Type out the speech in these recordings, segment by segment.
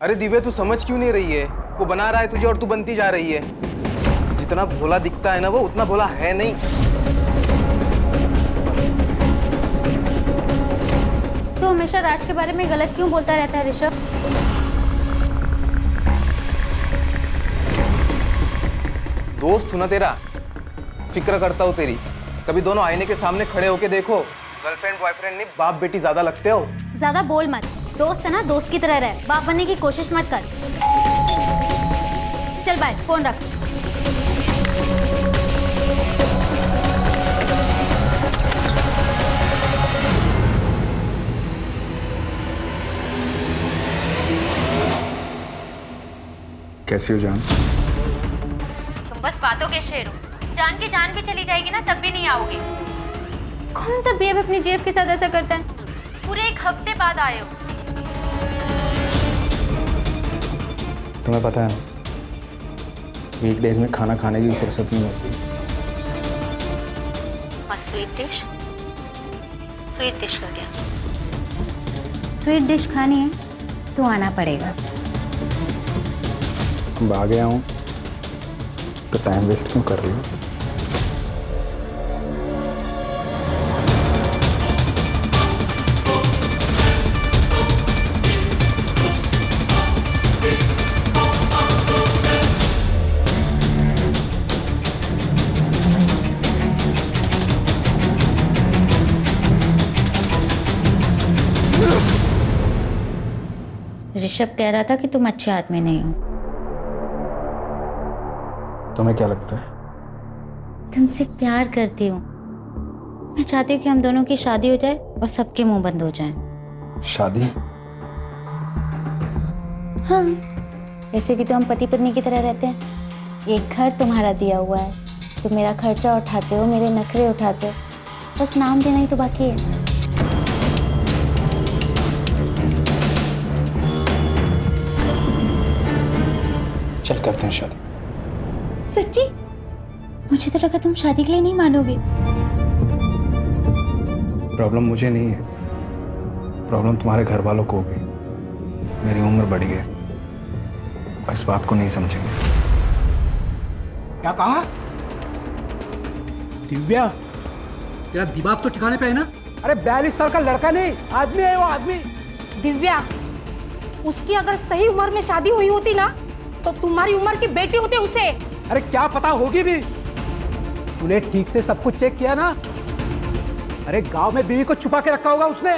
अरे दिव्या, तू समझ क्यों नहीं रही है? वो बना रहा है तुझे और तू बनती जा रही है। जितना भोला दिखता है ना वो उतना भोला है नहीं। तो हमेशा राज के बारे में गलत क्यों बोलता रहता है ऋषभ? दोस्त हूं ना तेरा, फिक्र करता हूँ तेरी। कभी दोनों आईने के सामने खड़े होके देखो। गर्लफ्रेंड बॉयफ्रेंड नहीं, बाप बेटी ज्यादा लगते हो। ज्यादा बोल मत। दोस्त है ना, दोस्त की तरह रहे, बाप बनने की कोशिश मत कर। चल बाय, फोन रख। कैसी हो जान? तुम बस बातों के शेर हो। जान की जान भी चली जाएगी ना तब भी नहीं आओगे। कौन सा बेब अपनी जेब के साथ ऐसा करता है? पूरे एक हफ्ते बाद आए हो। तुम्हें पता है ना, वीकडेज में खाना खाने की फुर्सत नहीं होती। और स्वीट डिश? स्वीट डिश का क्या? स्वीट डिश खानी है तो आना पड़ेगा। अब आ गया हूँ तो टाइम वेस्ट क्यों कर रही हो? ऋषभ कह रहा था कि तुम अच्छे आदमी नहीं हो। तुम्हें क्या लगता है? तुमसे प्यार करती हूँ। मैं चाहती हूँ कि हम दोनों की शादी हो जाए और सबके मुंह बंद हो जाएं। शादी? हाँ, ऐसे भी तो हम पति पत्नी की तरह रहते हैं। एक घर तुम्हारा दिया हुआ है, तुम मेरा खर्चा उठाते हो, मेरे नखरे उठाते हो, बस नाम देना ही तो बाकी है। चल करते हैं शादी। सच्ची? मुझे तो लगा तुम शादी के लिए नहीं मानोगे। प्रॉब्लम मुझे नहीं है, प्रॉब्लम तुम्हारे घर वालों को होगी। मेरी उम्र बढ़ी है और इस बात को नहीं समझेंगे। क्या कहा? दिव्या, तेरा दिमाग तो ठिकाने पे है ना? अरे 42 साल का लड़का नहीं, आदमी है वो, आदमी। दिव्या, उसकी अगर सही उम्र में शादी हुई होती ना तो तुम्हारी उम्र की बेटी होती उसे। अरे क्या पता होगी भी। तूने ठीक से सब कुछ चेक किया ना? अरे गांव में बीवी को छुपा के रखा होगा उसने।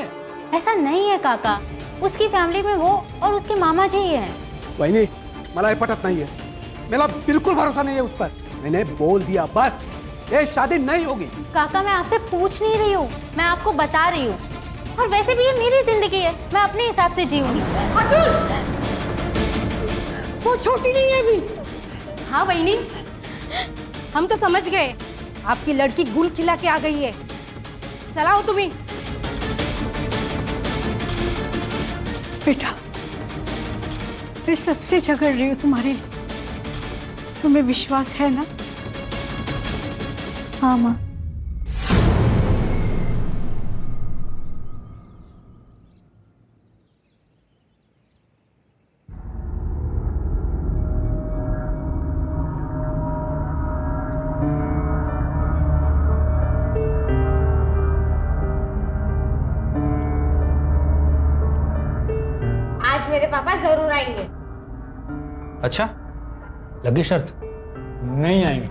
ऐसा नहीं है काका, उसकी फैमिली में वो और उसके मामा जी ही हैं। वही नहीं, मला पटत नहीं है। मेरा बिल्कुल भरोसा नहीं है उस पर। मैंने बोल दिया बस, ये शादी नहीं होगी। काका मैं आपसे पूछ नहीं रही हूँ, मैं आपको बता रही हूँ। और वैसे भी ये मेरी जिंदगी है, मैं अपने हिसाब से जीऊंगी। अतुल, वो छोटी नहीं है अभी। हाँ बहनी, हम तो समझ गए आपकी लड़की गुल खिला के आ गई है। चलाओ तुम्हें। बेटा, मैं सबसे झगड़ रही हूँ तुम्हारे लिए, तुम्हें विश्वास है ना? हाँ माँ। आज मेरे पापा जरूर आएंगे। अच्छा, लगी शर्त? नहीं आएंगे।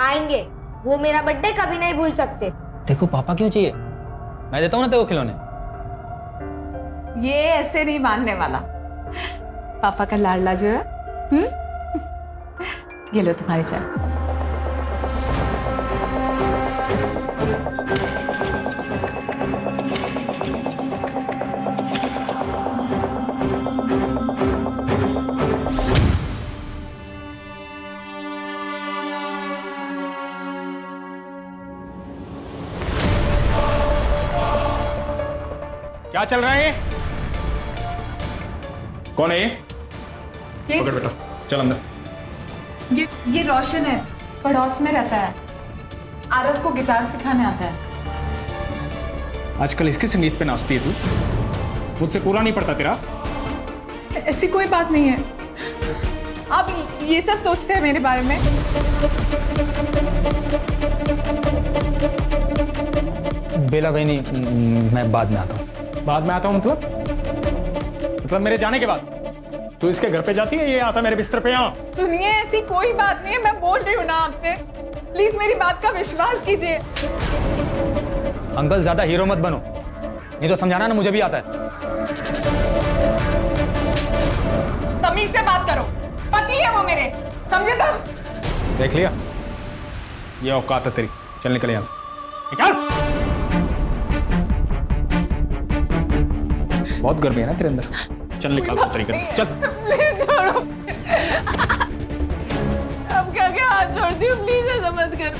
आएंगे, वो मेरा बर्थडे कभी नहीं भूल सकते। देखो पापा क्यों चाहिए, मैं देता हूँ ना तेरे को खिलौने। ये ऐसे नहीं मानने वाला। पापा का लाडला जो है। ये लो तुम्हारी चाय। क्या चल रहा है? कौन है ये? ये पकड़ बेटा, चल अंदर। ये रोशन है, पड़ोस में रहता है। आरव को गिटार सिखाने आता है। आजकल इसके संगीत पे नाचती है तू? मुझसे पूरा नहीं पड़ता तेरा? ऐसी कोई बात नहीं है। आप ये सब सोचते हैं मेरे बारे में? बेला बहनी, मैं बाद में आता हूँ। बाद में आता हूँ मतलब मेरे जाने के बाद तू इसके घर पे जाती है, ये आता मेरे बिस्तर पे यहाँ? सुनिए, ऐसी कोई बात नहीं है, मैं बोल रही हूँ ना आपसे, प्लीज मेरी बात का विश्वास कीजिए। अंकल ज्यादा हीरो मत बनो, नहीं तो समझाना ना मुझे भी आता है। तमीज से बात करो, पति है वो मेरे, समझे तुम? देख लिया, ये औकात है तेरी। चल निकल यहाँ से, निकल। बहुत गर्मी है ना तेरे अंदर, चल निकल तरीके से, चल। प्लीज छोड़ो। अब क्या क्या हाथ छोड़ती हूँ, प्लीज ऐसा मत कर।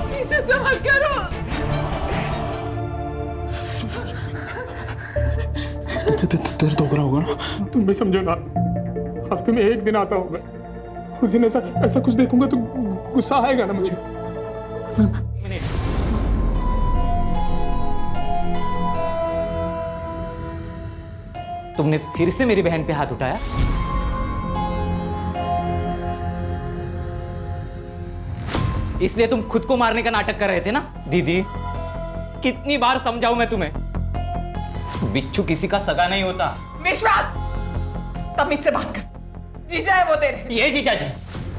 प्लीज ऐसा मत करो। दर्द हो रहा होगा ना, तुम भी समझो ना। हफ्ते में एक दिन आता हूँ मैं, उस दिन ऐसा कुछ देखूंगा तो गुस्सा आएगा ना मुझे। तुमने फिर से मेरी बहन पे हाथ उठाया? इसलिए तुम खुद को मारने का नाटक कर रहे थे ना? दीदी, कितनी बार समझाऊं मैं तुम्हें, बिच्छू किसी का सगा नहीं होता। विश्वास, तमीज से बात कर। जीजा है वो तेरे। ये जीजा जी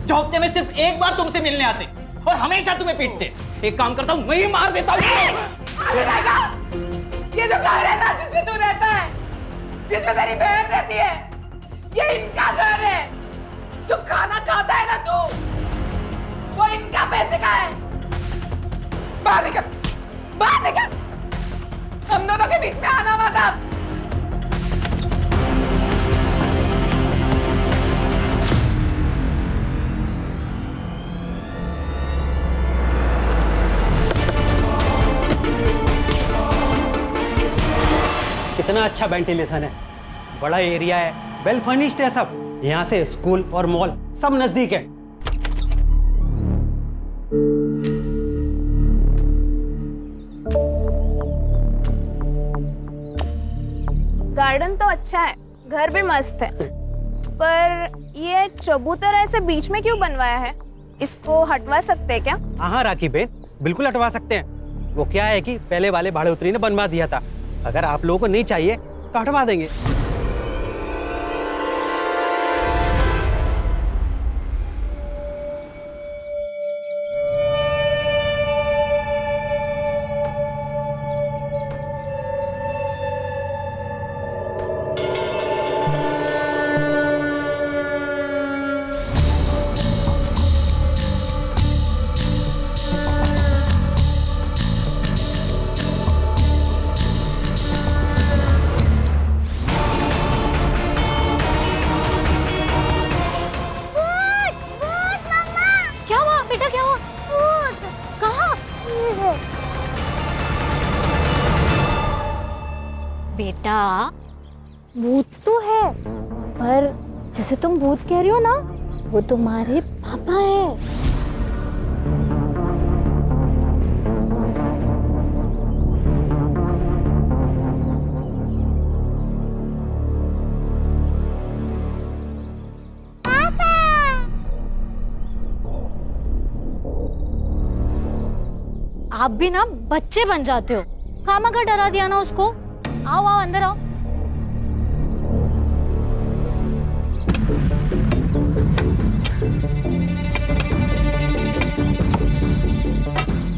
जो हफ्ते में सिर्फ एक बार तुमसे मिलने आते और हमेशा तुम्हें पीटते। एक काम करता हूं, मैं ही मार देता हूं। ये जो घर है ना जिसमें तू रहता है, जिसमें तेरी बहन रहती है, ये इनका घर है। जो खाना खाता है ना तू, वो इनका पैसे का है। बाहर निकल, बाहर निकल। हम दोनों के बीच में आना मत अब। कितना अच्छा वेंटिलेशन है, बड़ा एरिया है, वेल फर्निश्ड है सब। यहाँ से स्कूल और मॉल सब नजदीक है। गार्डन तो अच्छा है, घर भी मस्त है, पर ये चबूतरा ऐसे बीच में क्यों बनवाया है? इसको हटवा सकते हैं क्या? हाँ राखी बहन, बिल्कुल हटवा सकते हैं। वो क्या है कि पहले वाले भाड़े उतरी ने बनवा दिया था, अगर आप लोगों को नहीं चाहिए तो हटवा देंगे। बेटा, भूत तो है, पर जैसे तुम भूत कह रही हो ना, वो तुम्हारे पापा है। आप भी ना बच्चे बन जाते हो, खामखा डरा दिया ना उसको। आओ आओ अंदर आओ।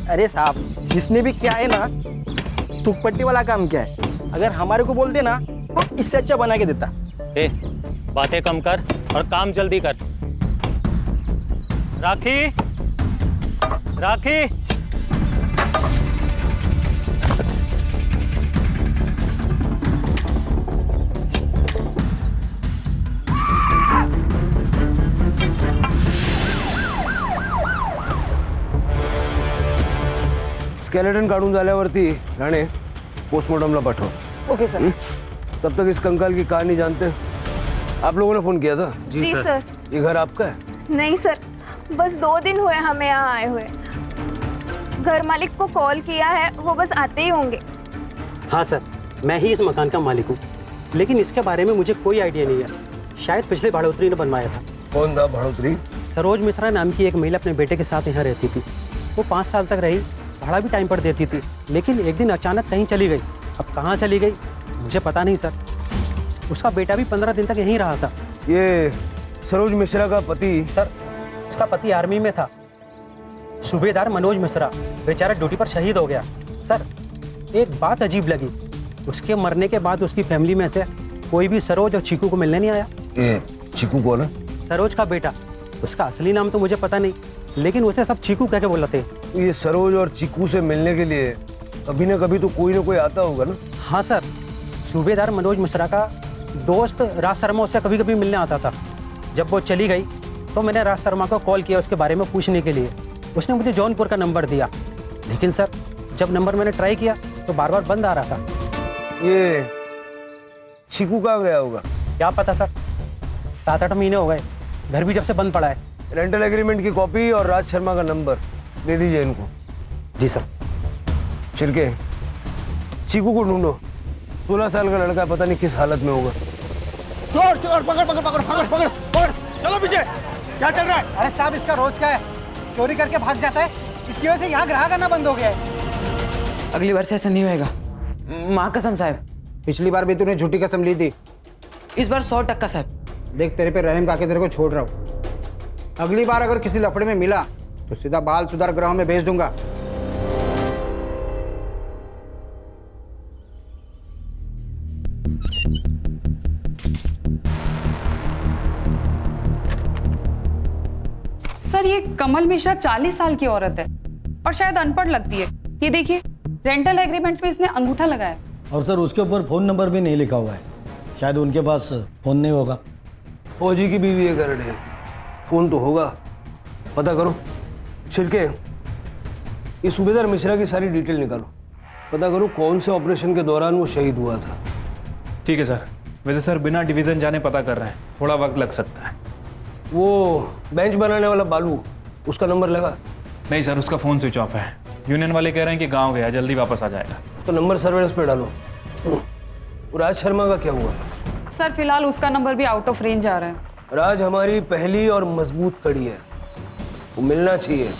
अरे साहब, जिसने भी क्या है ना, तुकपट्टी वाला काम क्या है, अगर हमारे को बोल दे ना तो इससे अच्छा बना के देता। ए, बातें कम कर और काम जल्दी कर। राखी, राखी, स्केलेटन काढून झाल्यावरती राणे पोस्टमार्टमला पाठव। Okay sir. तब तक इस कंकाल की कहानी जानते। आप लोगों ने फोन किया था? जी सर। ये घर आपका है? नहीं सर, बस 2 दिन हुए हमें यहाँ आए हुए। घर मालिक को कॉल किया है, वो बस आते ही होंगे। हाँ सर, मैं ही इस मकान का मालिक हूँ, लेकिन इसके बारे में मुझे कोई आइडिया नहीं है। शायद पिछले भाड़ोतरी ने बनवाया था। कौन था भाड़ोतरी? सरोज मिश्रा नाम की एक महिला अपने बेटे के साथ यहाँ रहती थी। वो 5 साल तक रही, भाड़ा भी टाइम पर देती थी, लेकिन एक दिन अचानक कहीं चली गई। अब कहाँ चली गई मुझे पता नहीं सर। उसका बेटा भी 15 दिन तक यहीं रहा था। ये सरोज मिश्रा का पति? सर, उसका पति आर्मी में था, सूबेदार मनोज मिश्रा। बेचारा ड्यूटी पर शहीद हो गया। सर, एक बात अजीब लगी, उसके मरने के बाद उसकी फैमिली में से कोई भी सरोज और चीकू को मिलने नहीं आया। ये चीकू कौन है? सरोज का बेटा। उसका असली नाम तो मुझे पता नहीं, लेकिन उसे सब चीकू कह के बुलाते हैं। ये सरोज और चीकू से मिलने के लिए कभी ना कभी तो कोई ना कोई आता होगा ना? हाँ सर, सूबेदार मनोज मिश्रा का दोस्त राज शर्मा उससे कभी कभी मिलने आता था। जब वो चली गई तो मैंने राज शर्मा को कॉल किया उसके बारे में पूछने के लिए। उसने मुझे जौनपुर का नंबर दिया, लेकिन सर जब नंबर मैंने ट्राई किया तो बार बार बंद आ रहा था। ये चीकू कहाँ गया होगा? क्या पता सर, 7-8 महीने हो गए, घर भी जब से बंद पड़ा है। रेंटल एग्रीमेंट की कॉपी और राज शर्मा का नंबर दे दीजिए इनको। जी सर। छिड़के, चीकू को ढूंढो। 16 साल का लड़का, पता नहीं किस हालत में होगा। चोर चोर, पकड़ पकड़ पकड़ पकड़ पकड़ पकड़, चलो पीछे। क्या चल रहा है? अरे साहब, इसका रोज का है, चोरी करके भाग जाता है, इसकी वजह से यहाँ ग्राहक आना बंद हो गया है। अगली बार से ऐसा नहीं होएगा, माँ कसम साहब। पिछली बार भी तूने झूठी कसम ली थी। इस बार 100% साहब। देख, तेरे पे रहम का के तेरे को छोड़ रहा हूँ। अगली बार अगर किसी लफड़े में मिला तो सीधा बाल सुधार गृह में भेज दूंगा। सर, ये कमल मिश्रा 40 साल की औरत है और शायद अनपढ़ लगती है। ये देखिए, रेंटल एग्रीमेंट में इसने अंगूठा लगाया। और सर, उसके ऊपर फोन नंबर भी नहीं लिखा हुआ है। शायद उनके पास फोन नहीं होगा। फौजी की बीवी है करड़े, फोन तो होगा, पता करो। छिड़के, ये सूबेदार मिश्रा की सारी डिटेल निकालो, पता करो कौन से ऑपरेशन के दौरान वो शहीद हुआ था। ठीक है सर। वैसे सर बिना डिवीज़न जाने पता कर रहे हैं, थोड़ा वक्त लग सकता है। वो बेंच बनाने वाला बालू, उसका नंबर लगा? नहीं सर, उसका फ़ोन स्विच ऑफ है। यूनियन वाले कह रहे हैं कि गांव गया, जल्दी वापस आ जाएगा। उसका नंबर सर्वेलेंस पे डालो। राज शर्मा का क्या हुआ? सर, फिलहाल उसका नंबर भी आउट ऑफ रेंज आ रहा है। राज हमारी पहली और मजबूत कड़ी है, वो मिलना चाहिए।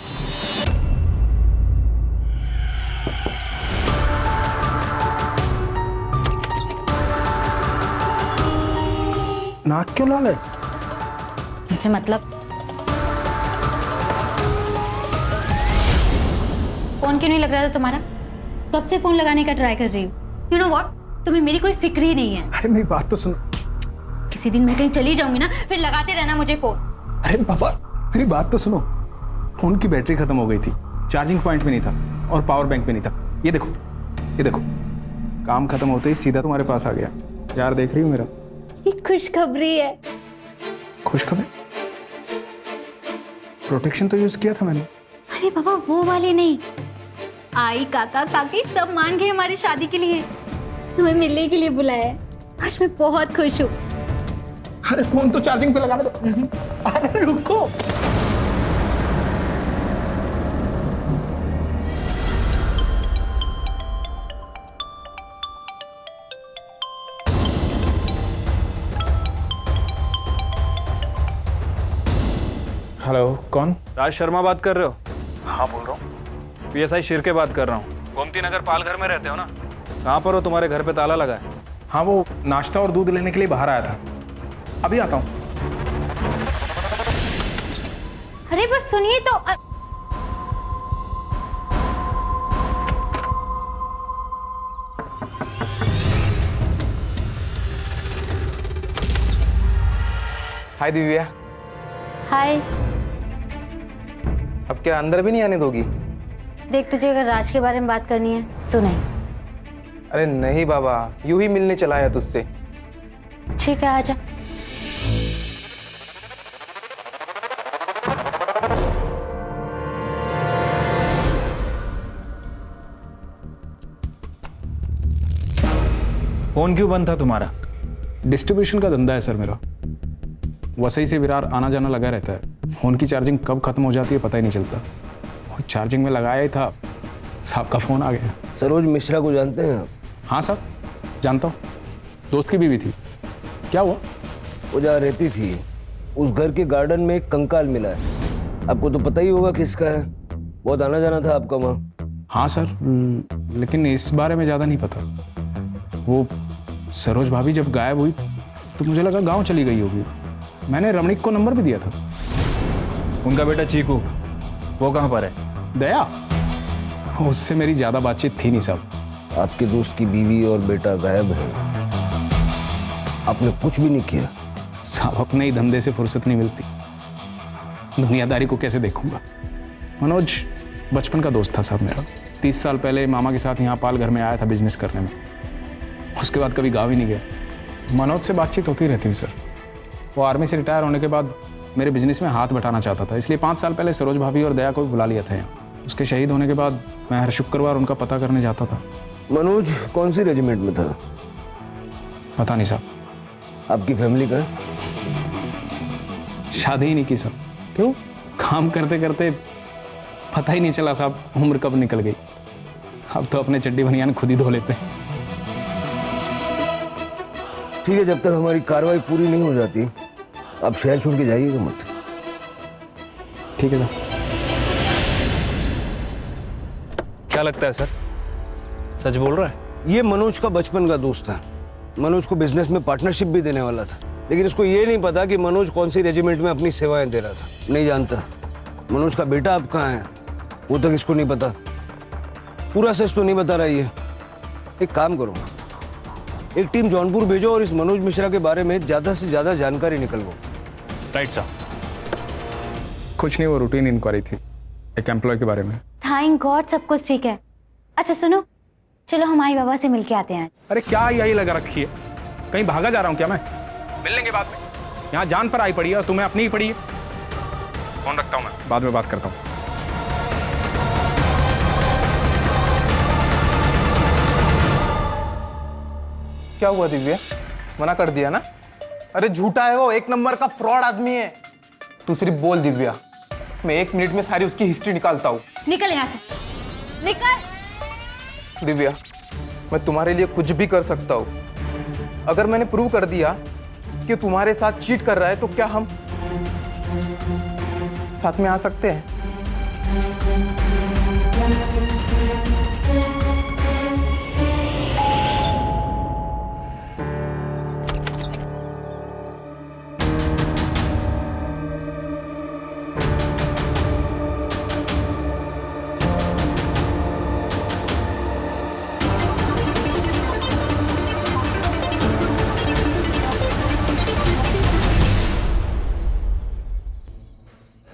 नाक क्यों लाल है? मुझे मतलब फोन क्यों नहीं लग रहा था तुम्हारा? कब से फोन लगाने का ट्राई कर रही हूँ। यू नो व्हाट, तुम्हें मेरी कोई फिक्र ही नहीं है। अरे मेरी बात तो सुनो। किसी दिन मैं कहीं चली जाऊंगी ना, फिर लगाते रहना मुझे फोन। अरे पापा, मेरी बात तो सुनो। फोन की बैटरी खत्म हो गई थी, चार्जिंग पॉइंट भी नहीं था और पावर बैंक भी नहीं था। ये देखो, ये देखो, काम खत्म होते ही सीधा तुम्हारे पास आ गया। यार देख रही हो मेरा? ये खुशखबरी है। खुशखबरी? प्रोटेक्शन तो यूज किया था मैंने। अरे बाबा, वो वाली नहीं। आई, काका काकी सब मान गए हमारी शादी के लिए। तुम्हें मिलने के लिए बुलाया है। आज मैं बहुत खुश हूँ। अरे फोन तो चार्जिंग पे लगाने दो। अरे रुको। हेलो, कौन? राज शर्मा बात कर रहे हो? हाँ बोल रहा हूँ। पीएसआई शिरके बात कर रहा हूँ। गोमती नगर पालघर में रहते हो ना? कहाँ पर हो? तुम्हारे घर पे ताला लगा है। हाँ, वो नाश्ता और दूध लेने के लिए बाहर आया था, अभी आता हूँ। अरे पर सुनिए तो। हाय दिव्या। हाय। अब क्या अंदर भी नहीं आने दोगी? देख, तुझे अगर राज के बारे में बात करनी है तो नहीं। अरे नहीं बाबा, यूं ही मिलने चला आया तुझसे। ठीक है, आजा। फोन क्यों बंद था तुम्हारा? डिस्ट्रीब्यूशन का धंधा है सर मेरा, वसई से विरार आना जाना लगा रहता है। फ़ोन की चार्जिंग कब खत्म हो जाती है पता ही नहीं चलता। और चार्जिंग में लगाया ही था, साहब का फ़ोन आ गया। सरोज मिश्रा को जानते हैं आप? हाँ सर, जानता हूँ, दोस्त की बीवी थी। क्या हुआ? वो जहाँ रहती थी उस घर के गार्डन में एक कंकाल मिला है। आपको तो पता ही होगा किसका है, बहुत आना जाना था आपका वहाँ। हाँ सर, लेकिन इस बारे में ज़्यादा नहीं पता। वो सरोज भाभी जब गायब हुई तो मुझे लगा गांव चली गई होगी। मैंने रमणीक को नंबर भी दिया था। उनका बेटा चीकू, वो कहाँ पर है? दया, उससे मेरी ज़्यादा बातचीत थी नहीं साहब। आपके दोस्त की बीवी और बेटा गायब है, आपने कुछ भी नहीं किया? साहब, अपने ही धंधे से फुर्सत नहीं मिलती, दुनियादारी को कैसे देखूंगा। मनोज बचपन का दोस्त था साहब मेरा। 30 साल पहले मामा के साथ यहाँ पाल घर में आया था बिजनेस करने में। उसके बाद कभी गाँव ही नहीं गया। मनोज से बातचीत होती रहती थी सर। वो आर्मी से रिटायर होने के बाद मेरे बिजनेस में हाथ बटाना चाहता था, इसलिए 5 साल पहले सरोज भाभी और दया को भी बुला लिया था यहाँ। उसके शहीद होने के बाद मैं हर शुक्रवार उनका पता करने जाता था। मनोज कौन सी रेजिमेंट में था? पता नहीं साहब। आपकी फैमिली का? शादी ही नहीं की साहब। क्यों? काम करते करते पता ही नहीं चला साहब उम्र कब निकल गई। अब तो अपने चड्डी बनियान खुद ही धो लेते हैं। ठीक है, जब तक हमारी कार्रवाई पूरी नहीं हो जाती आप शहर छोड़ के जाइएगा मत। ठीक है सर। क्या लगता है सर, सच बोल रहा है? ये मनोज का बचपन का दोस्त था। मनोज को बिजनेस में पार्टनरशिप भी देने वाला था, लेकिन इसको ये नहीं पता कि मनोज कौन सी रेजिमेंट में अपनी सेवाएं दे रहा था। नहीं जानता। मनोज का बेटा अब कहाँ है वो तक इसको नहीं पता। पूरा सच तो नहीं बता रहा ये। एक काम करो, एक टीम जौनपुर भेजो और इस मनोज मिश्रा के बारे में ज्यादा से ज्यादा जानकारी निकलवाओ। Right sir. कुछ नहीं, वो रूटीन इंक्वायरी थी एक एम्प्लॉय के बारे में। थैंक गॉड सब कुछ ठीक है। अच्छा सुनो, चलो हम आई बाबा से मिल के आते हैं। अरे क्या यही लगा रखी है, कहीं भागा जा रहा हूँ क्या मैं? मिल लेंगे बाद में। यहाँ जान पर आई पड़ी है और तुम्हें अपनी ही पड़ी है। फोन रखता हूँ, मैं बाद में बात करता हूँ। क्या हुआ दिव्या? मना कर दिया ना? अरे झूठा है वो, 1 नंबर का फ्रॉड आदमी है। तू सिर्फ बोल दिव्या, मैं 1 मिनट में सारी उसकी हिस्ट्री निकालता हूँ। निकल यहाँ से, निकल। दिव्या, मैं तुम्हारे लिए कुछ भी कर सकता हूँ। अगर मैंने प्रूव कर दिया कि तुम्हारे साथ चीट कर रहा है तो क्या हम साथ में आ सकते हैं?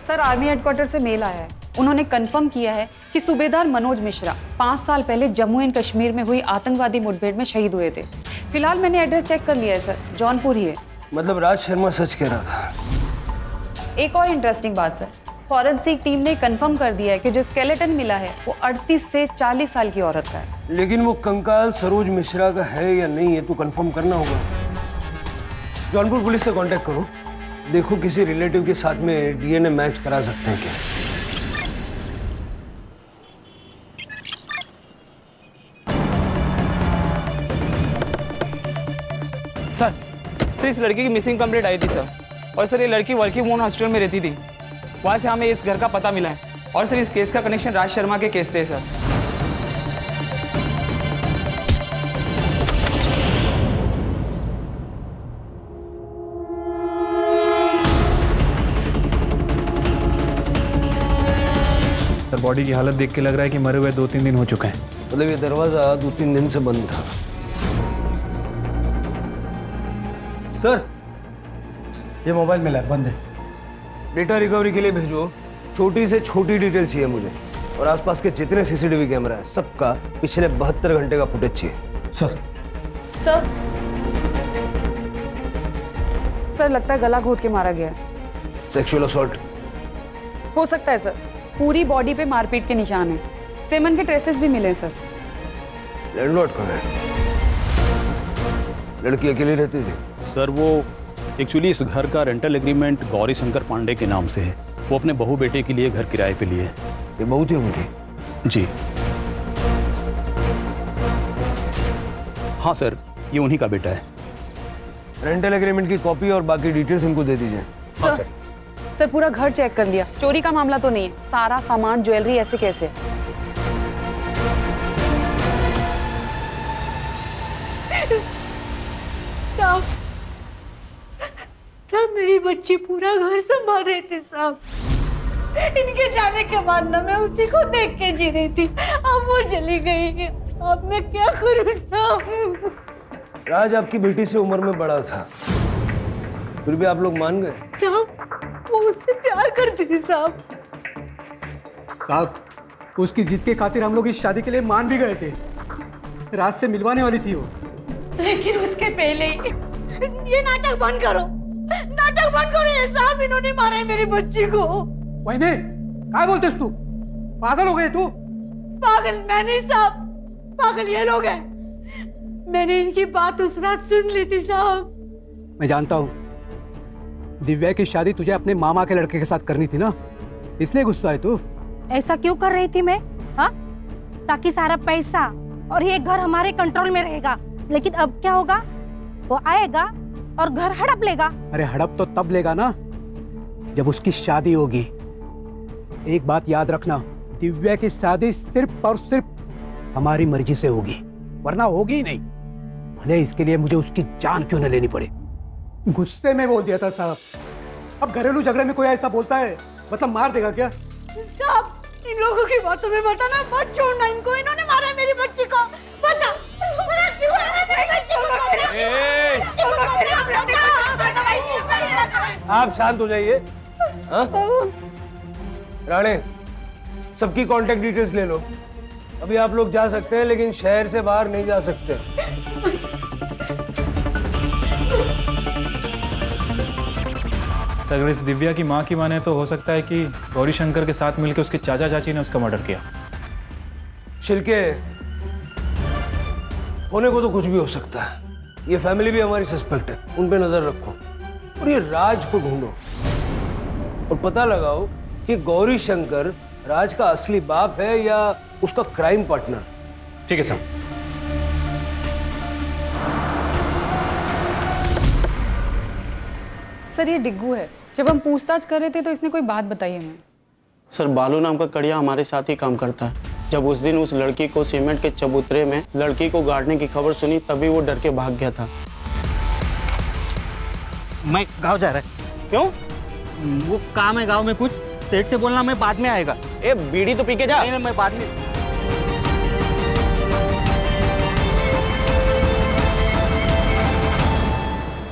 सर, आर्मी हेडक्वार्टर से मेल आया है। उन्होंने कंफर्म किया है कि सूबेदार मनोज मिश्रा 5 साल पहले जम्मू एंड कश्मीर में हुई आतंकवादी मुठभेड़ में शहीद हुए थे। फिलहाल मैंने एड्रेस चेक कर लिया है सर, जौनपुर ही है। मतलब राज शर्मा सच कह रहा था। एक और इंटरेस्टिंग बात सर, फॉरेंसिक टीम ने कंफर्म कर दिया है कि जो स्केलेटन मिला है वो 38 से 40 साल की औरत का है। लेकिन वो कंकाल सरोज मिश्रा का है या नहीं ये तो कंफर्म करना होगा। जौनपुर पुलिस से कांटेक्ट करो, देखो किसी रिलेटिव के साथ में डीएनए मैच करा सकते हैं क्या। सर, इस लड़की की मिसिंग कंप्लेंट आई थी सर। और सर, ये लड़की वर्किंग वुमेन हॉस्टल में रहती थी। वहाँ से हमें इस घर का पता मिला है। और सर, इस केस का कनेक्शन राज शर्मा के केस से है सर। सर, बॉडी की हालत देख के लग रहा है कि मरे हुए 2-3 दिन हो चुके हैं। मतलब ये दरवाजा 2-3 दिन से बंद था। सर, ये मोबाइल मिला है, बंद है। डेटा रिकवरी के लिए भेजो। छोटी से छोटी डिटेल चाहिए मुझे, और आसपास के जितने सीसीटीवी कैमरा है सबका पिछले 72 घंटे का फुटेज चाहिए। सर। सर, लगता है गला घोट के मारा गया है। सेक्सुअल असॉल्ट हो सकता है सर। पूरी बॉडी पे मारपीट के निशान हैं। सेमन के ट्रेसेस भी मिले सर। लैंडलॉर्ड कहाँ है? लड़की अकेली रहती थी? सर, वो एक्चुअली इस घर का रेंटल एग्रीमेंट गौरी शंकर पांडे के नाम से है। वो अपने बहू बेटे के लिए घर किराए पे लिए। ये बहू थी उनकी? जी। हाँ सर, ये उन्हीं का बेटा है। रेंटल एग्रीमेंट की कॉपी और बाकी डिटेल्स इनको दे दीजिए। सर सर पूरा घर चेक कर लिया, चोरी का मामला तो नहीं है। सारा सामान, ज्वेलरी ऐसे कैसे है? साहब, साहब मेरी बच्ची पूरा घर संभाल रहे थे साहब। इनके जाने के बाद ना मैं उसी को देख के जी रही थी, अब वो चली गई। अब मैं क्या करूं साहब? राज आपकी बेटी से उम्र में बड़ा था, फिर भी आप लोग मान गए? साहब वो उससे प्यार करती थी साहब। साहब उसकी जिद के खातिर हम लोग इस शादी के लिए मान भी गए थे। रात से मिलवाने वाली थी वो। लेकिन उसके पहले ही ये नाटक बंद करो, नाटक बंद करो। ये साहब इन्होंने मारा है मेरी बच्ची को। वहीने क्या बोलते तू? पागल हो गए तू? पागल मैं नहीं साहब, पागल ये लोग हैं। मैंने इनकी बात उस रात सुन ली थी साहब। मैं जानता हूँ दिव्या की शादी तुझे अपने मामा के लड़के के साथ करनी थी ना, इसलिए गुस्सा है तू। ऐसा क्यों कर रही थी मैं? हाँ, ताकि सारा पैसा और ये घर हमारे कंट्रोल में रहेगा। लेकिन अब क्या होगा? वो आएगा और घर हड़प लेगा। अरे हड़प तो तब लेगा ना जब उसकी शादी होगी। एक बात याद रखना, दिव्या की शादी सिर्फ और सिर्फ हमारी मर्जी से होगी, वरना होगी ही नहीं। भले इसके लिए मुझे उसकी जान क्यों न लेनी पड़े। गुस्से में बोल दिया था साहब। अब घरेलू झगड़े में कोई ऐसा बोलता है मतलब मार देगा क्या? साहब इन लोगों की बातों में मत आना, मत छोड़ना इनको। इन्होंने मारा है मेरी बच्ची को। बता क्यों मारा मेरी बच्ची को? आप शांत हो जाइए। हाँ? राणे, सबकी कांटेक्ट डिटेल्स ले लो। अभी आप लोग जा सकते हैं, लेकिन शहर से बाहर नहीं जा सकते। अगर इस दिव्या की माँ की माने तो हो सकता है कि गौरी शंकर के साथ मिलकर उसके चाचा चाची ने उसका मर्डर किया। छिलके होने को तो कुछ भी हो सकता है। ये फैमिली भी हमारी सस्पेक्ट है, उन पे नजर रखो और ये राज को ढूंढो और पता लगाओ कि गौरी शंकर राज का असली बाप है या उसका क्राइम पार्टनर। ठीक है साहब। सर ये डिग्गू है। जब हम पूछताछ कर रहे थे तो इसने कोई बात बताई हमें। सर बालू नाम का कड़िया हमारे साथ ही काम करता है। जब उस दिन उस लड़की को सीमेंट के चबूतरे में लड़की को गाड़ने की खबर सुनी, तभी वो डर के भाग गया था। मैं गाँव जा रहा है। क्यों? वो काम है गाँव में कुछ, सेठ से बोलना मैं बाद में आएगा। ए बीड़ी तो पी के जा। नहीं मैं बाद में।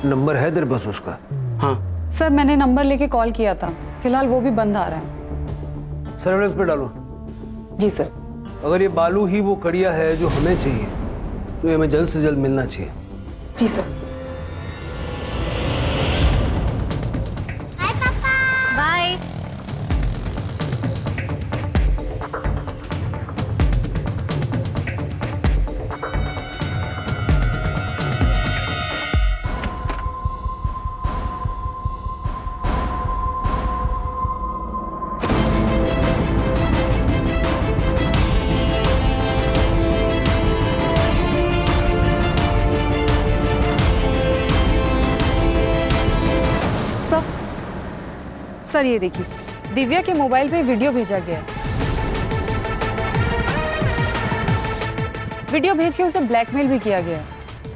नंबर है तेरे पास उसका? हाँ सर मैंने नंबर लेके कॉल किया था, फिलहाल वो भी बंद आ रहा है। सर्वेलेंस पे डालो। जी सर। अगर ये बालू ही वो कड़िया है जो हमें चाहिए तो ये हमें जल्द से जल्द मिलना चाहिए। जी सर। बाय। सर ये देखिए, दिव्या के मोबाइल पे वीडियो भेजा गया है। वीडियो भेज के उसे ब्लैकमेल भी किया गया है।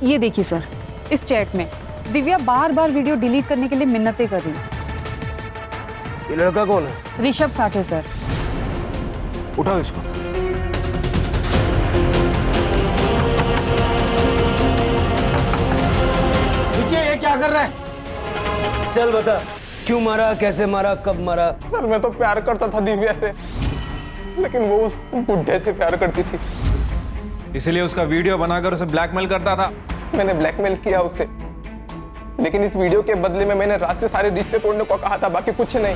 ये देखिए सर, इस चैट में दिव्या बार बार वीडियो डिलीट करने के लिए मिन्नतें कर रही है। ये लड़का कौन है? ऋषभ साठे सर। उठाओ इसको। ये क्या कर रहा है? चल बता, क्यों मारा, कैसे मारा, कब मारा? सर मैं तो प्यार करता था दिव्या से, लेकिन वो उस बुड्ढे से प्यार करती थी, इसलिए उसका वीडियो बनाकर उसे ब्लैकमेल करता था। मैंने ब्लैकमेल किया उसे, लेकिन इस वीडियो के बदले में मैंने रात से सारे रिश्ते तोड़ने को कहा था, बाकी कुछ नहीं।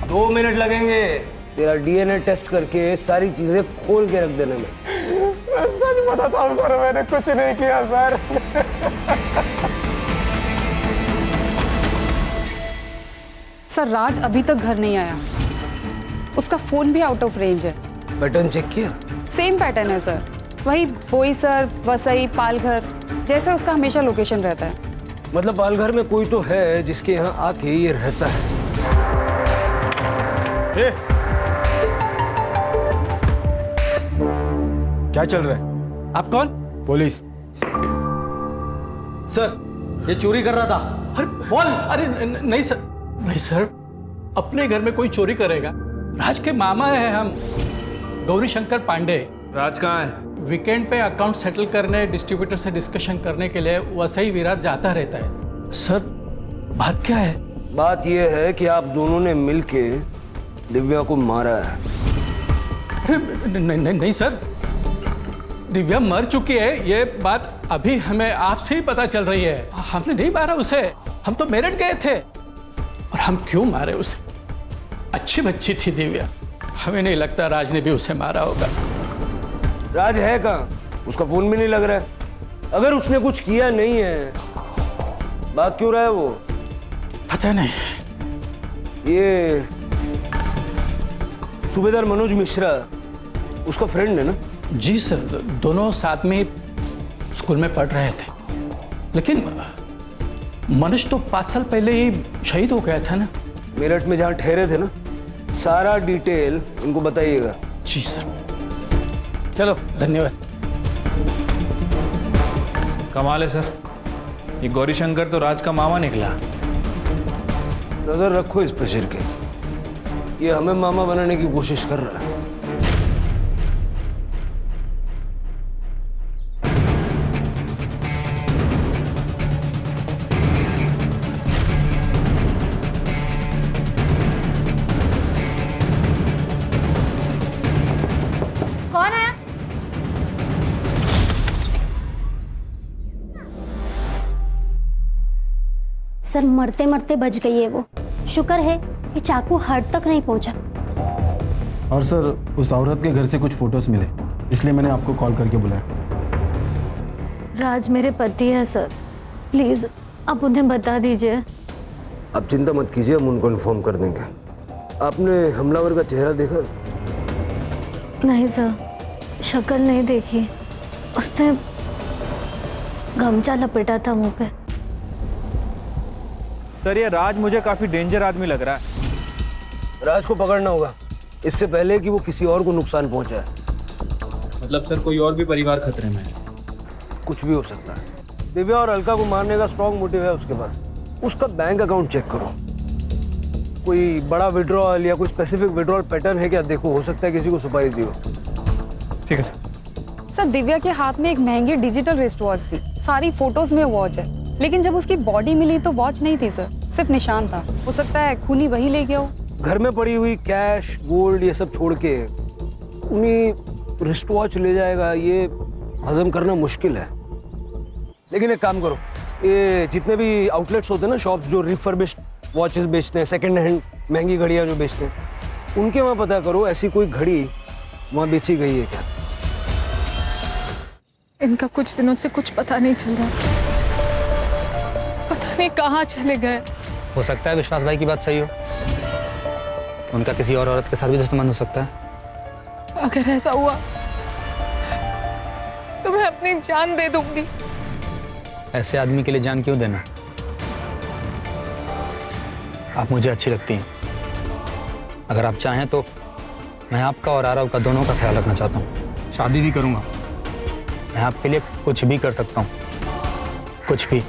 2 मिनट लगेंगे तेरा डीएनए टेस्ट करके सारी चीजें खोल के रख देने में। मैं सच बताता हूँ सर, मैंने कुछ नहीं किया सर। सर राज अभी तक घर नहीं आया, उसका फोन भी आउट ऑफ रेंज है। पैटर्न चेक किया? सेम पैटर्न है सर। वही बोईसर, वसई, पालघर, जैसा उसका हमेशा लोकेशन रहता है। मतलब पालघर में कोई तो है जिसके यहाँ आके ये रहता है। क्या चल रहा है? आप कौन? पुलिस। सर, ये चोरी कर रहा था। अरे बोल। अरे नहीं सर, नहीं सर, अपने घर में कोई चोरी करेगा? राज के मामा है हम, गौरी शंकर पांडे। राज कहाँ है? वीकेंड पे अकाउंट सेटल करने, डिस्ट्रीब्यूटर से डिस्कशन करने के लिए वसई विराट जाता रहता है। सर, बात क्या है? बात यह है कि आप दोनों ने मिलके दिव्या को मारा है। नहीं सर, दिव्या मर चुकी है, ये बात अभी हमें आपसे ही पता चल रही है। हमने नहीं मारा उसे, हम तो मेरठ गए थे। और हम क्यों मारे उसे? अच्छी बच्ची थी दिव्या, हमें नहीं लगता राज ने भी उसे मारा होगा। राज है कहाँ? उसका फोन भी नहीं लग रहा है। अगर उसने कुछ किया नहीं है, बात क्यों रहा है वो? पता नहीं। ये सूबेदार मनोज मिश्रा उसका फ्रेंड है ना? जी सर, दोनों साथ में स्कूल में पढ़ रहे थे। लेकिन मनोज तो 5 साल पहले ही शहीद हो गया था ना? मेरठ में जहाँ ठहरे थे ना, सारा डिटेल उनको बताइएगा। जी सर। चलो, धन्यवाद। कमाल है सर, ये गौरी शंकर तो राज का मामा निकला। नजर रखो इस पे सिर के, ये हमें मामा बनाने की कोशिश कर रहा है। कौन आया? सर, मरते मरते बच गई है वो। शुक्र है कि चाकू हार्ट तक नहीं पहुंचा। और सर, उस औरत के घर से कुछ फोटोज मिले, इसलिए मैंने आपको कॉल करके बुलाया। राज मेरे पति है सर, प्लीज आप उन्हें बता दीजिए। आप चिंता मत कीजिए, हम उनको इन्फॉर्म कर देंगे। आपने हमलावर का चेहरा देखा? नहीं सर, शक्ल नहीं देखी। उसने गमछा लपेटा था मुंह पे। सर, ये राज मुझे काफी डेंजर आदमी लग रहा है। राज को पकड़ना होगा इससे पहले कि वो किसी और को नुकसान पहुंचाए। मतलब सर, कोई और भी परिवार खतरे में है? कुछ भी हो सकता है। दिव्या और अलका को मारने का स्ट्रॉन्ग मोटिव है उसके पास। उसका बैंक अकाउंट चेक करो, कोई बड़ा विड्रॉल या कोई स्पेसिफिक विड्रॉल पैटर्न है क्या देखो, हो सकता है किसी को सुपारी दी हो। ठीक है सर। सर, दिव्या के हाथ में एक महंगी डिजिटल रिस्ट वॉच थी, सारी फोटोज में वॉच है, लेकिन जब उसकी बॉडी मिली तो वॉच नहीं थी सर, सिर्फ निशान था। हो सकता है खूनी वही ले गया हो। घर में पड़ी हुई कैश, गोल्ड ये सब छोड़ के उन्हीं रिस्ट वॉच ले जाएगा, ये हजम करना मुश्किल है। लेकिन एक काम करो, ये जितने भी आउटलेट्स होते हैं ना, शॉप्स जो रिफर्बिश्ड वॉचेस बेचते हैं, सेकंड हैंड महंगी घड़ियाँ जो बेचते हैं, उनके वहाँ पता करो ऐसी कोई घड़ी वहाँ बेची गई है क्या। इनका कुछ दिनों से कुछ पता नहीं चल रहा, पता नहीं कहाँ चले गए। हो सकता है विश्वास भाई की बात सही हो, उनका किसी और औरत के साथ भी तो संबंध हो सकता है। अगर ऐसा हुआ तो मैं अपनी जान दे दूंगी। ऐसे आदमी के लिए जान क्यों देना? आप मुझे अच्छी लगती हैं, अगर आप चाहें तो मैं आपका और आरव का दोनों का ख्याल रखना चाहता हूँ। शादी भी करूँगा, मैं आपके लिए कुछ भी कर सकता हूँ, कुछ भी।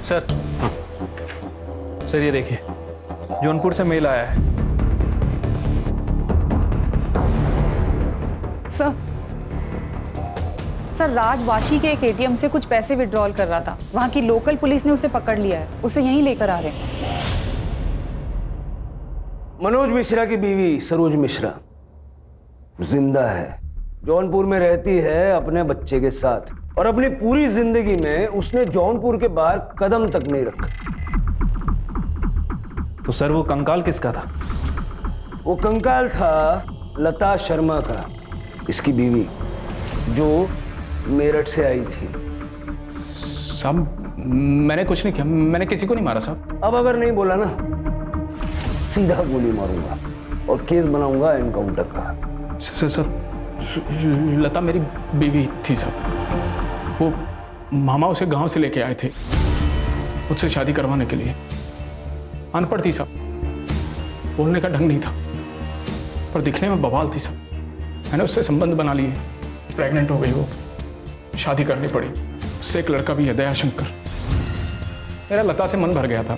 सर, सर ये देखिए, जौनपुर से मेल आया है। सर, राज वाशी के एक एटीएम से कुछ पैसे विड्रॉल कर रहा था, वहां की लोकल पुलिस ने उसे पकड़ लिया है, उसे यहीं लेकर आ रहे हैं। मनोज मिश्रा की बीवी सरोज मिश्रा जिंदा है, जौनपुर में रहती है अपने बच्चे के साथ, और अपनी पूरी जिंदगी में उसने जौनपुर के बाहर कदम तक नहीं रखा। तो सर, वो कंकाल किसका था? वो कंकाल था लता शर्मा का, इसकी बीवी, जो मेरठ से आई थी। साहब, मैंने कुछ नहीं किया, मैंने किसी को नहीं मारा साहब। अब अगर नहीं बोला ना सीधा गोली मारूंगा और केस बनाऊंगा एनकाउंटर का। सर लता मेरी बीवी थी सर। वो मामा उसे गांव से लेके आए थे मुझसे शादी करवाने के लिए। अनपढ़ थी सब, बोलने का ढंग नहीं था, पर दिखने में बवाल थी सब। मैंने उससे संबंध बना लिए, प्रेग्नेंट हो गई वो, शादी करनी पड़ी। उससे एक लड़का भी है, दयाशंकर। मेरा लता से मन भर गया था।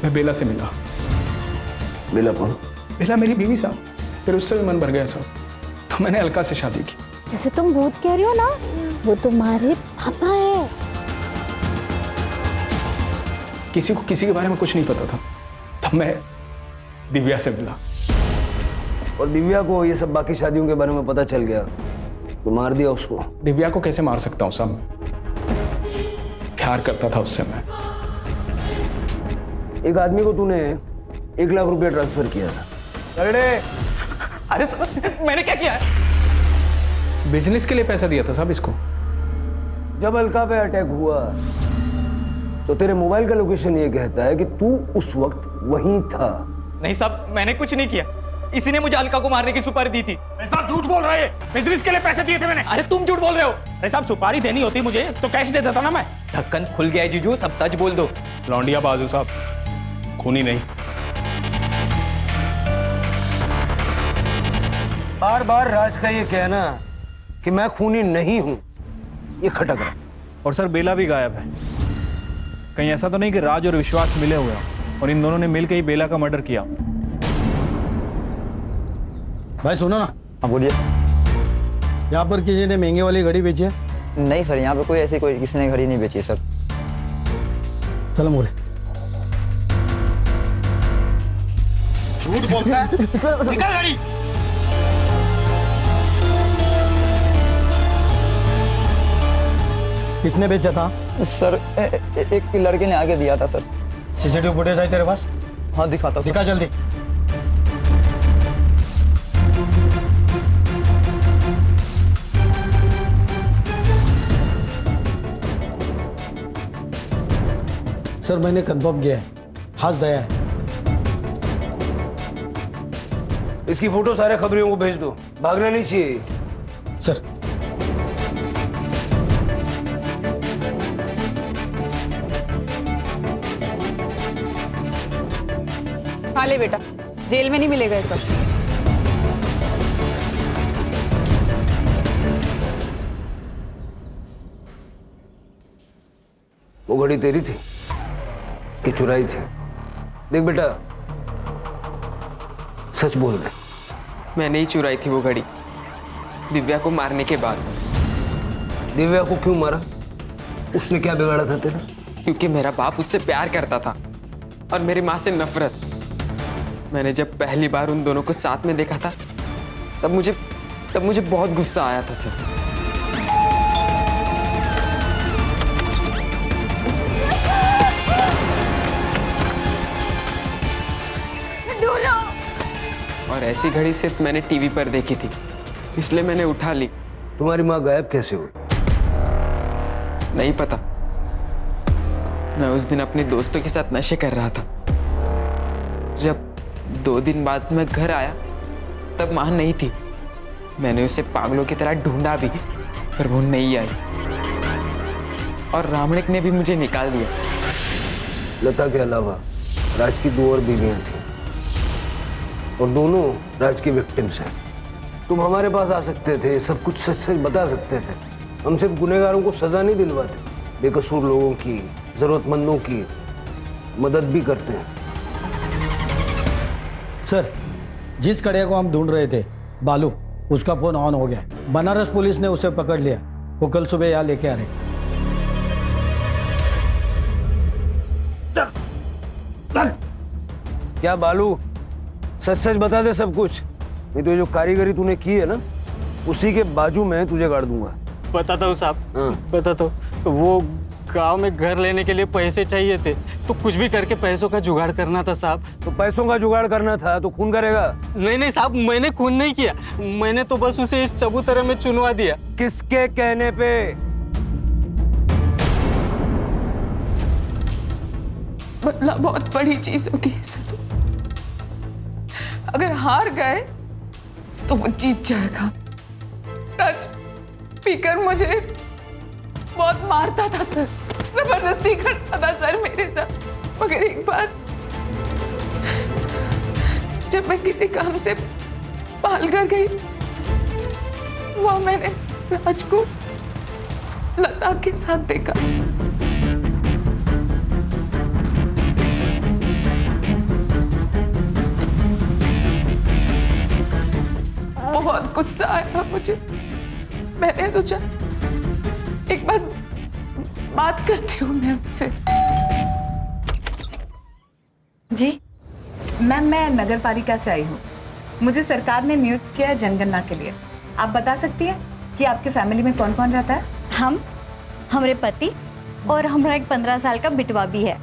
मैं बेला से मिला। बेला कौन? बेला मेरी बीवी साहब। फिर उससे भी मन भर गया साहब, तो मैंने अलका से शादी की। जैसे तुम भूत कह रही हो ना, वो तुम्हारे पापा है। किसी को किसी के बारे में कुछ नहीं पता था। तब मैं दिव्या से मिला। और दिव्या को ये सब बाकी शादियों के बारे में पता चल गया तो मार दिया उसको। दिव्या को कैसे मार सकता हूँ साहब? मैं प्यार करता था उससे। मैं एक आदमी को तूने 1 लाख रुपया ट्रांसफर किया था। अरे सर मैंने क्या किया है? बिजनेस के लिए पैसा दिया था साहब इसको। जब अलका पे अटैक हुआ तो तेरे मोबाइल का लोकेशन ये कहता है कि तू उस वक्त वहीं था। नहीं साहब, मैंने कुछ नहीं किया। इसी ने मुझे अलका को मारने की सुपारी दी थी। साहब झूठ बोल रहे हैं। बिजनेस के लिए पैसे दिए थे मैंने। अरे तुम झूठ बोल रहे हो। अरे साहब, सुपारी देनी होती मुझे तो कैश दे देता ना मैं। ढक्कन खुल गया है जीजू, सब सच बोल दो। लौंडिया बाजू साहब, खूनी नहीं। बार बार राज का ये कहना कि मैं खूनी नहीं हूं, ये खटक रहा। और सर बेला भी गायब है। कहीं ऐसा तो नहीं कि राज और विश्वास मिले हुए हैं और इन दोनों ने मिलकर ही बेला का मर्डर किया? भाई सुनो ना। हाँ बोलिए। यहाँ पर किसी ने महंगे वाली घड़ी बेची है? नहीं सर, यहाँ पे कोई किसी ने घड़ी नहीं बेची सर। चलो मोरे। झूठ बोलता है। निकल गाड़ी। किसने बेचा था? सर एक लड़के ने आगे दिया था सर। सीसीटीवी फुटेज है तेरे पास? हाँ दिखाता हूँ। दिखा जल्दी। सर मैंने कंफर्म किया है, हाथ दया है। इसकी फोटो सारे खबरियों को भेज दो, भागना नहीं चाहिए। सर खा ले बेटा, जेल में नहीं मिलेगा सर। वो घड़ी तेरी थी कि चुराई थी? देख बेटा, सच बोल दे। मैंने ही चुराई थी वो घड़ी, दिव्या को मारने के बाद। दिव्या को क्यों मारा? उसने क्या बिगाड़ा था तेरा? क्योंकि मेरा बाप उससे प्यार करता था और मेरी माँ से नफरत। मैंने जब पहली बार उन दोनों को साथ में देखा था तब मुझे बहुत गुस्सा आया था सर। और ऐसी घड़ी सिर्फ मैंने टीवी पर देखी थी, इसलिए मैंने उठा ली। तुम्हारी माँ गायब कैसे हुई? नहीं पता। मैं उस दिन अपने दोस्तों के साथ नशे कर रहा था। जब 2 दिन बाद मैं घर आया तब माँ नहीं थी। मैंने उसे पागलों की तरह ढूंढा भी, पर वो नहीं आई और रामणिक ने भी मुझे निकाल दिया। लता के अलावा राज की 2 और बीवियां थी और दोनों राज की विक्टिम्स हैं। तुम हमारे पास आ सकते थे, सब कुछ सच सच बता सकते थे। हम सिर्फ गुनहगारों को सजा नहीं दिलवाते, बेकसूर लोगों की, जरूरतमंदों की मदद भी करते हैं। सर जिस कड़िया को हम ढूंढ रहे थे, बालू, उसका फोन ऑन हो गया। बनारस पुलिस ने उसे पकड़ लिया। वो कल सुबह यहाँ लेके आ रहे। क्या बालू, सच सच बता दे सब कुछ, नहीं तो जो कारीगरी तूने की है ना, उसी के बाजू में तुझे गाड़ दूंगा। बताता हूँ साहब, बताता हूँ। वो गांव में घर लेने के लिए पैसे चाहिए थे, तो कुछ भी करके पैसों का जुगाड़ करना था साहब। तो पैसों का जुगाड़ करना था तो खून करेगा? नहीं साहब, मैंने खून नहीं किया। मैंने तो बस उसे इस चबूतरे में चुनवा दिया। किसके कहने पे? बदला बहुत बड़ी चीज होती है सर। अगर हार गए तो वो जीत जाएगा। राज पीकर मुझे बहुत मारता था सर, जबरदस्ती करता था सर मेरे साथ। मगर एक बार जब मैं किसी काम से पाल कर गई, वहां मैंने राज को लता के साथ देखा। बहुत गुस्सा आया मुझे। मैंने सोचा एक बार बात करती हूँ मैं उनसे। जी मैम, मैं नगर पालिका से आई हूँ। मुझे सरकार ने नियुक्त किया है जनगणना के लिए। आप बता सकती हैं कि आपके फैमिली में कौन कौन रहता है? हम, हमारे पति और हमारा एक 15 साल का बिटवा भी है।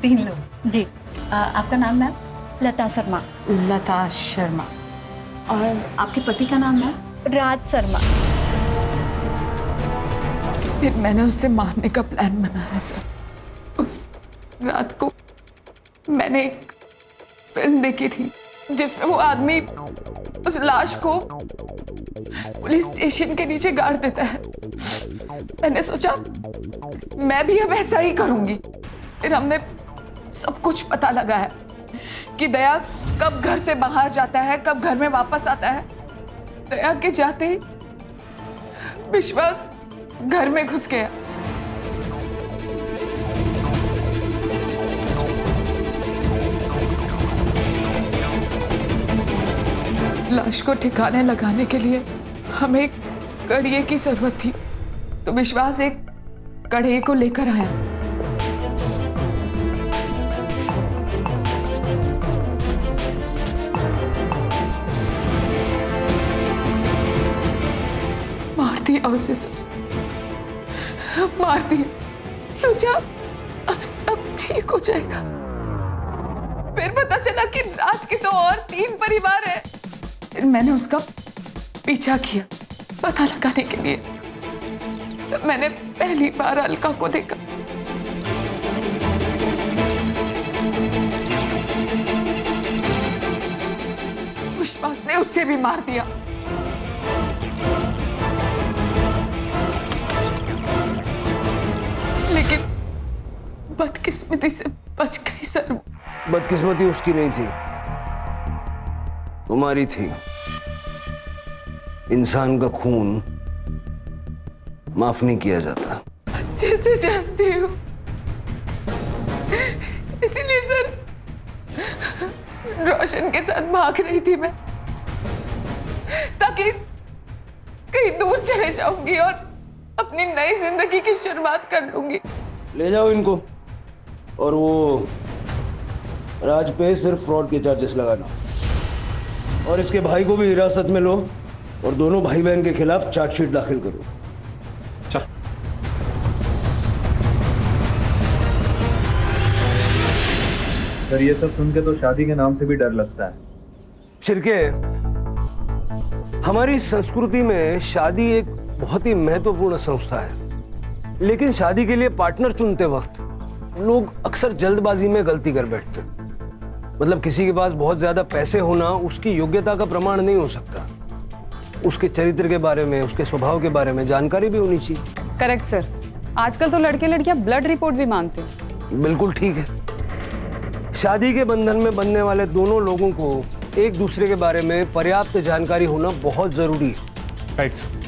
3 लोग। जी। आपका नाम मैम? लता शर्मा। लता शर्मा। और आपके पति का नाम है? राज शर्मा। फिर मैंने उसे मारने का प्लान बनाया सर। उस रात को मैंने एक फिल्म देखी थी जिसमें वो आदमी उस लाश को पुलिस स्टेशन के नीचे गाड़ देता है। मैंने सोचा मैं भी अब ऐसा ही करूंगी। फिर हमने सब कुछ पता लगाया कि दया कब घर से बाहर जाता है, कब घर में वापस आता है। दया के जाते ही विश्वास घर में घुस गया। लाश को ठिकाने लगाने के लिए हमें एक कड़िए की जरूरत थी, तो विश्वास एक कड़िए को लेकर आया। मार दिया उसे सर, मार दिया। सोचा अब सब ठीक हो जाएगा। फिर पता चला कि राज के तो और 3 परिवार है। फिर मैंने उसका पीछा किया पता लगाने के लिए। तब मैंने पहली बार अलका को देखा। विश्वास ने उसे भी मार दिया। लेकिन बदकिस्मती से बच गई सर। बदकिस्मती उसकी नहीं थी, तुम्हारी थी। इंसान का खून माफ नहीं किया जाता। अच्छे से जानती हूँ, इसीलिए सर रोशन के साथ भाग रही थी मैं, ताकि कहीं दूर चले जाऊंगी और अपनी नई जिंदगी की शुरुआत कर लूंगी। ले जाओ इनको, और वो राज पे सिर्फ फ्रॉड के चार्जेस लगाना, और इसके भाई को भी हिरासत में लो और दोनों भाई बहन के खिलाफ चार्जशीट दाखिल करो। चल। सर ये सब सुन के तो शादी के नाम से भी डर लगता है। शिरके, हमारी संस्कृति में शादी एक बहुत ही महत्वपूर्ण संस्था है, लेकिन शादी के लिए पार्टनर चुनते वक्त लोग अक्सर जल्दबाजी में गलती कर बैठते हैं। मतलब किसी के पास बहुत ज्यादा पैसे होना उसकी योग्यता का प्रमाण नहीं हो सकता। उसके चरित्र के बारे में, उसके स्वभाव के बारे में जानकारी भी होनी चाहिए। Correct sir. आजकल तो लड़के लड़कियां ब्लड रिपोर्ट भी मांगते हैं। बिल्कुल ठीक है। शादी के बंधन में बंधने वाले दोनों लोगों को एक दूसरे के बारे में पर्याप्त जानकारी होना बहुत जरूरी है। Right sir.